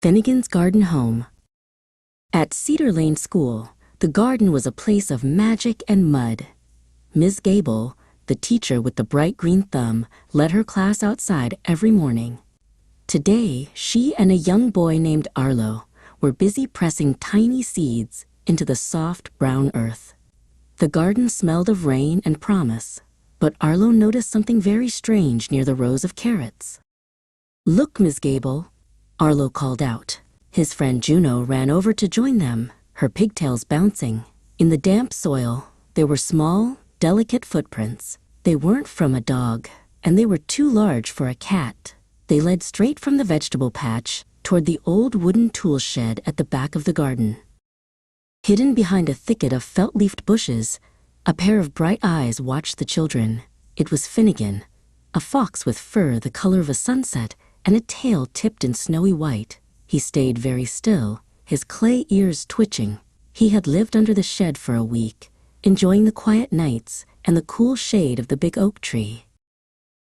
Finnegan's Garden Home. At Cedar Lane School, the garden was a place of magic and mud. Ms. Gable, the teacher with the bright green thumb, led her class outside every morning. Today, she and a young boy named Arlo were busy pressing tiny seeds into the soft brown earth. The garden smelled of rain and promise, but Arlo noticed something very strange near the rows of carrots. "Look, Ms. Gable," Arlo called out. His friend Juno ran over to join them, her pigtails bouncing. In the damp soil, there were small, delicate footprints. They weren't from a dog, and they were too large for a cat. They led straight from the vegetable patch toward the old wooden tool shed at the back of the garden. Hidden behind a thicket of felt-leafed bushes, a pair of bright eyes watched the children. It was Finnegan, a fox with fur the color of a sunset and a tail tipped in snowy white. He stayed very still, his clay ears twitching. He had lived under the shed for a week, enjoying the quiet nights and the cool shade of the big oak tree.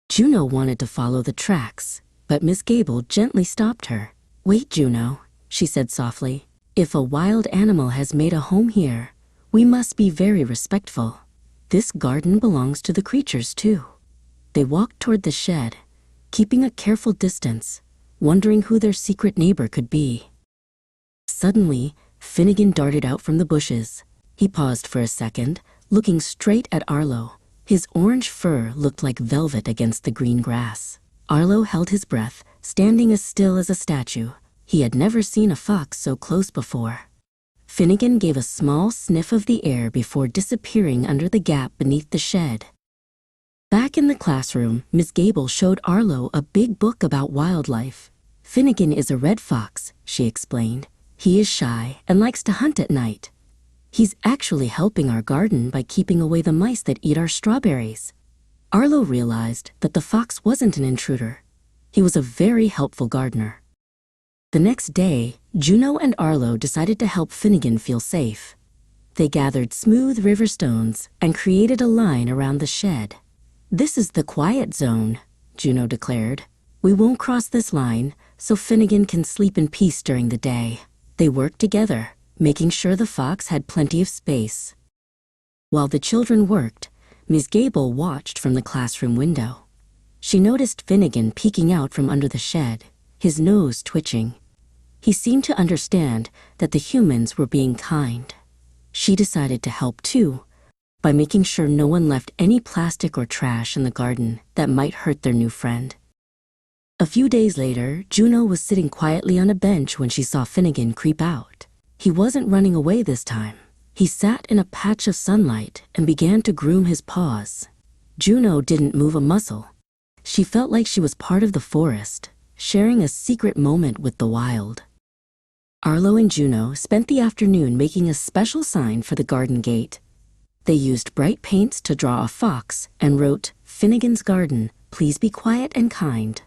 Juno wanted to follow the tracks, but Miss Gable gently stopped her. "Wait, Juno," she said softly. "If a wild animal has made a home here, we must be very respectful. This garden belongs to the creatures, too." They walked toward the shed, keeping a careful distance, wondering who their secret neighbor could be. Suddenly, Finnegan darted out from the bushes. He paused for a second, looking straight at Arlo. His orange fur looked like velvet against the green grass. Arlo held his breath, standing as still as a statue. He had never seen a fox so close before. Finnegan gave a small sniff of the air before disappearing under the gap beneath the shed. Back in the classroom, Miss Gable showed Arlo a big book about wildlife. "Finnegan is a red fox," she explained. "He is shy and likes to hunt at night. He's actually helping our garden by keeping away the mice that eat our strawberries." Arlo realized that the fox wasn't an intruder. He was a very helpful gardener. The next day, Juno and Arlo decided to help Finnegan feel safe. They gathered smooth river stones and created a line around the shed. "This is the quiet zone," Juno declared. "We won't cross this line, so Finnegan can sleep in peace during the day." They worked together, making sure the fox had plenty of space. While the children worked, Miss Gable watched from the classroom window. She noticed Finnegan peeking out from under the shed, his nose twitching. He seemed to understand that the humans were being kind. She decided to help too, by making sure no one left any plastic or trash in the garden that might hurt their new friend. A few days later, Juno was sitting quietly on a bench when she saw Finnegan creep out. He wasn't running away this time. He sat in a patch of sunlight and began to groom his paws. Juno didn't move a muscle. She felt like she was part of the forest, sharing a secret moment with the wild. Arlo and Juno spent the afternoon making a special sign for the garden gate. They used bright paints to draw a fox and wrote, "Finnegan's Garden, please be quiet and kind."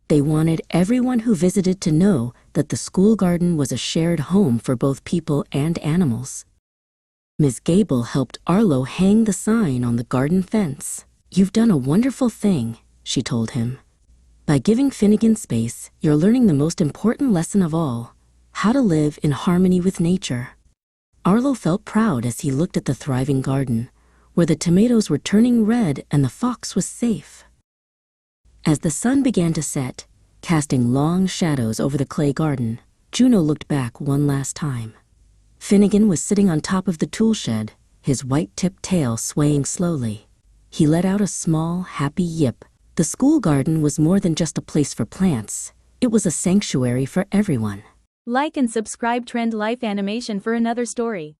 They wanted everyone who visited to know that the school garden was a shared home for both people and animals. Ms. Gable helped Arlo hang the sign on the garden fence. "You've done a wonderful thing," she told him. "By giving Finnegan space, you're learning the most important lesson of all, how to live in harmony with nature." Arlo felt proud as he looked at the thriving garden, where the tomatoes were turning red and the fox was safe. As the sun began to set, casting long shadows over the clay garden, Juno looked back one last time. Finnegan was sitting on top of the tool shed, his white-tipped tail swaying slowly. He let out a small, happy yip. The school garden was more than just a place for plants. It was a sanctuary for everyone. Like and subscribe Trend Life Animation for another story.